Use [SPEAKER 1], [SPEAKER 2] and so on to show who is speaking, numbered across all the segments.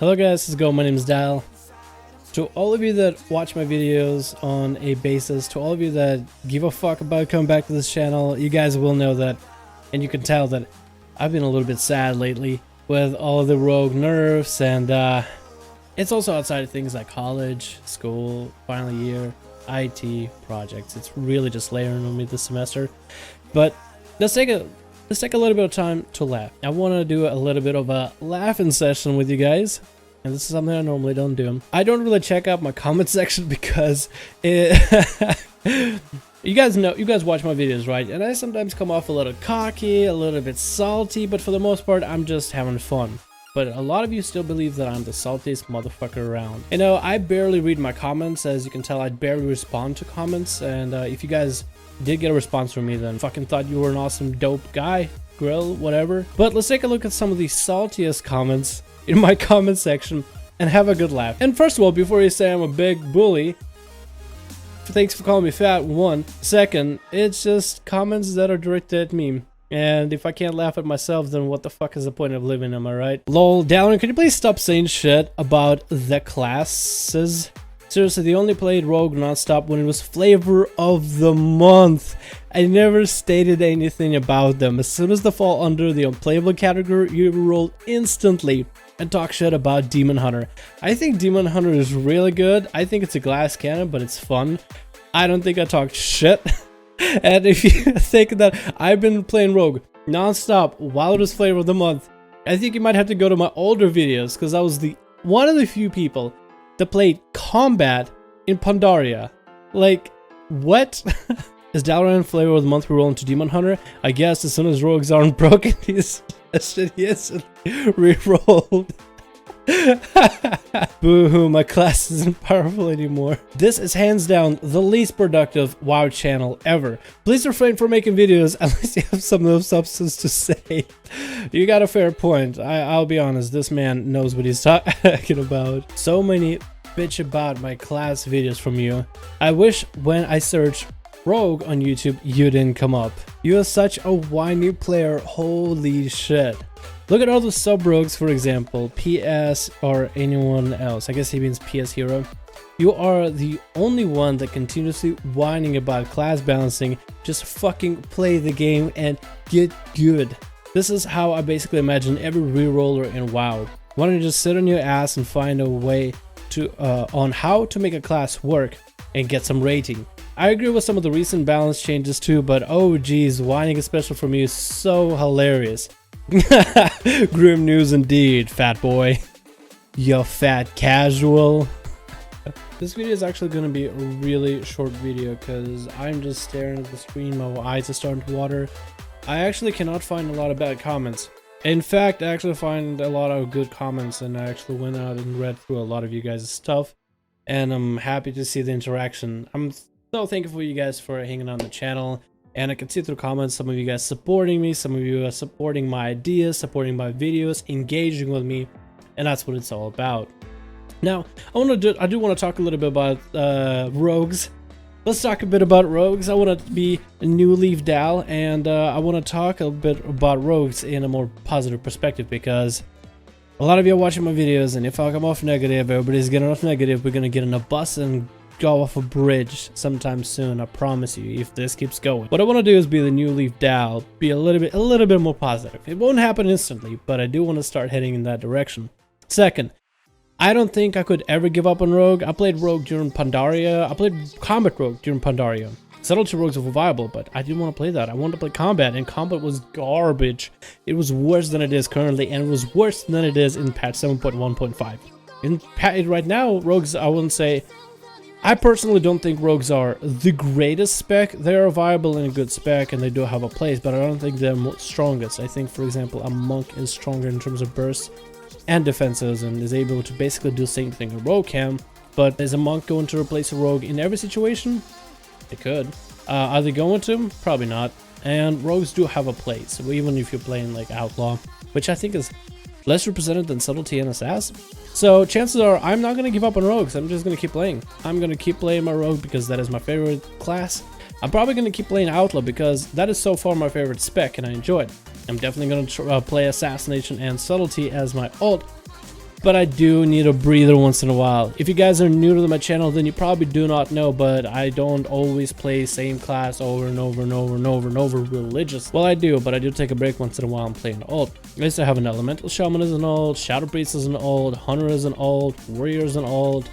[SPEAKER 1] Hello guys, how's it going? My name is Dial. To all of you that watch my videos on a basis, to all of you that give a fuck about coming back to this channel, you guys will know that, and you can tell that I've been a little bit sad lately with all of the rogue nerfs, and it's also outside of things like college, school, final year, IT, projects. It's really just layering on me this semester. But let's take a little bit of time to laugh. I want to do a little bit of a laughing session with you guys. And this is something I normally don't do. I don't really check out my comment section because you guys watch my videos, right? And I sometimes come off a little cocky, a little bit salty, but for the most part, I'm just having fun. But a lot of you still believe that I'm the saltiest motherfucker around. You know, I barely read my comments. As you can tell, I barely respond to comments. And if you guys did get a response from me, then fucking thought you were an awesome, dope guy, grill, whatever. But let's take a look at some of the saltiest comments in my comment section and have a good laugh. And first of all, before you say I'm a big bully, thanks for calling me fat, one. Second, it's just comments that are directed at me. And if I can't laugh at myself, then what the fuck is the point of living, am I right? Lol, Dallin, can you please stop saying shit about the classes? Seriously, they only played Rogue nonstop when it was flavor of the month. I never stated anything about them. As soon as they fall under the unplayable category, you roll instantly and talk shit about Demon Hunter. I think Demon Hunter is really good. I think it's a glass cannon, but it's fun. I don't think I talked shit. And if you think that I've been playing Rogue non-stop while it was flavor of the month, I think you might have to go to my older videos, because I was one of the few people that played combat in Pandaria. Like, what? Is Dalaran flavor of the month we roll into Demon Hunter? I guess as soon as rogues aren't broken, he's re-rolled. Boo-hoo, my class isn't powerful anymore. This is hands down the least productive WoW channel ever. Please refrain from making videos unless you have some of substance to say. You got a fair point. I'll be honest, this man knows what he's talking about. So many bitch about my class videos from you. I wish when I search Rogue on YouTube, you didn't come up. You are such a whiny player, holy shit. Look at all the sub-rogues, for example, PS or anyone else. I guess he means PS Hero. You are the only one that continuously whining about class balancing. Just fucking play the game and get good. This is how I basically imagine every reroller in WoW. Why don't you just sit on your ass and find a way to on how to make a class work and get some rating. I agree with some of the recent balance changes too, but oh geez, whining especially from you is so hilarious. Grim news indeed, fat boy. You fat casual. This video is actually going to be a really short video because I'm just staring at the screen, my eyes are starting to water. I actually cannot find a lot of bad comments. In fact, I actually find a lot of good comments, and I actually went out and read through a lot of you guys' stuff, and I'm happy to see the interaction. I'm so thankful for you guys for hanging on the channel. And I can see through comments, some of you guys supporting me, some of you are supporting my ideas, supporting my videos, engaging with me, and that's what it's all about. Now, I do want to talk a little bit about rogues. Let's talk a bit about rogues. I want to be a new Leaf Dal, and I want to talk a bit about rogues in a more positive perspective, because a lot of you are watching my videos, and if I come off negative, everybody's getting off negative, we're going to get in a bus and go off a bridge sometime soon, I promise you, if this keeps going. What I want to do is be the new Leaf Dal, be a little bit more positive. It won't happen instantly, but I do want to start heading in that direction. Second, I don't think I could ever give up on Rogue. I played Rogue during Pandaria. I played Combat Rogue during Pandaria. Subtlety Rogues were viable, but I didn't want to play that. I wanted to play Combat, and Combat was garbage. It was worse than it is currently, and it was worse than it is in patch 7.1.5. Right now, Rogues, I wouldn't say... I personally don't think rogues are the greatest spec. They are viable in a good spec and they do have a place, but I don't think they're strongest. I think, for example, a monk is stronger in terms of burst and defenses and is able to basically do the same thing a rogue can. But is a monk going to replace a rogue in every situation? It could. Are they going to? Probably not. And rogues do have a place, even if you're playing like Outlaw, which I think is less represented than Subtlety and Assassin. So chances are I'm not going to give up on rogues. I'm just going to keep playing. I'm going to keep playing my rogue because that is my favorite class. I'm probably going to keep playing Outlaw because that is so far my favorite spec and I enjoy it. I'm definitely going to play Assassination and Subtlety as my ult. but I do need a breather once in a while. If you guys are new to my channel, then you probably do not know, but I don't always play same class over and over and over and over and over religious. Well, I do, but I do take a break once in a while and play an ult. I used to have an elemental shaman as an ult, shadow priest as an ult, hunter as an ult, warrior as an ult.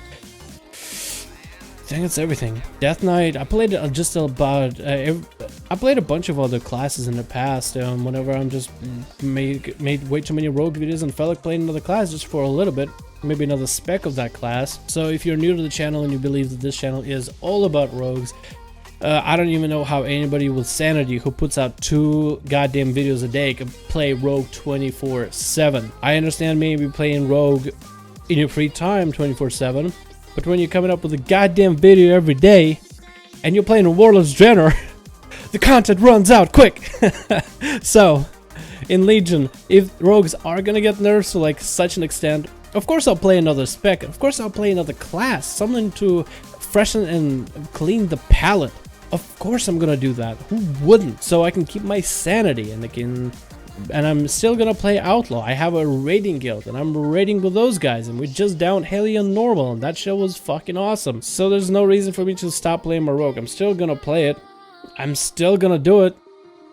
[SPEAKER 1] I think it's everything. Death Knight, I played just about I played a bunch of other classes in the past. Whenever I'm just made way too many rogue videos and felt like playing another class just for a little bit, maybe another spec of that class. So if you're new to the channel and you believe that this channel is all about rogues, I don't even know how anybody with sanity who puts out 2 goddamn videos a day can play rogue 24/7. I understand maybe playing rogue in your free time 24/7. But when you're coming up with a goddamn video every day, and you're playing a Warlord's General, the content runs out quick. So, in Legion, if rogues are gonna get nerfs to like such an extent, of course I'll play another spec. Of course I'll play another class, something to freshen and clean the palette. Of course I'm gonna do that. Who wouldn't? So I can keep my sanity and I'm still gonna play Outlaw. I have a raiding guild and I'm raiding with those guys, and we just downed Hellion normal and that show was fucking awesome. So there's no reason for me to stop playing my rogue. I'm still gonna play it. I'm still gonna do it.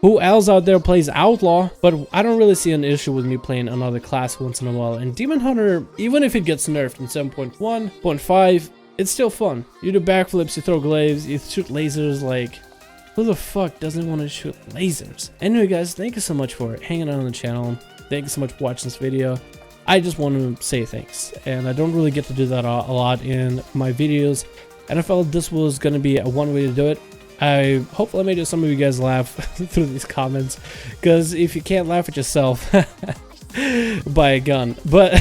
[SPEAKER 1] Who else out there plays Outlaw? But I don't really see an issue with me playing another class once in a while. And Demon Hunter, even if it gets nerfed in 7.1, 0.5, it's still fun. You do backflips, you throw glaives, you shoot lasers. Like, who the fuck doesn't want to shoot lasers? Anyway guys, thank you so much for hanging out on the channel. Thank you so much for watching this video. I just want to say thanks, and I don't really get to do that a lot in my videos, and I felt this was going to be one way to do it. Hopefully I made some of you guys laugh through these comments, because if you can't laugh at yourself, buy a gun. But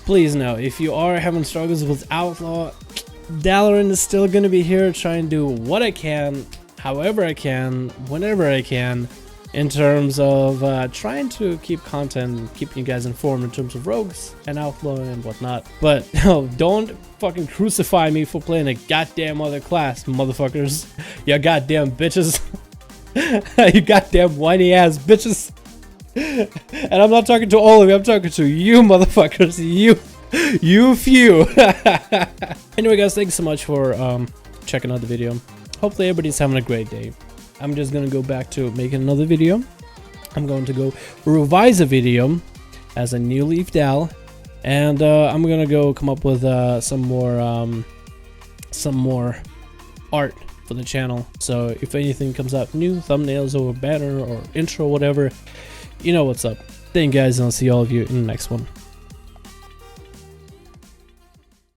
[SPEAKER 1] please know, if you are having struggles with Outlaw, Dalaran is still going to be here trying to do what I can, however I can, whenever I can, in terms of trying to keep content and keeping you guys informed in terms of rogues and Outlaw and whatnot. But no, don't fucking crucify me for playing a goddamn other class, motherfuckers. You goddamn bitches. You goddamn whiny ass bitches. And I'm not talking to all of you, I'm talking to you motherfuckers. You few. Anyway guys, thanks so much for checking out the video. Hopefully everybody's having a great day. I'm just gonna go back to making another video. I'm going to go revise a video as a new Leaf Dal, and I'm gonna go come up with some more art for the channel. So if anything comes out new, thumbnails or banner or intro, whatever, you know what's up. Thank you guys, and I'll see all of you in the next one.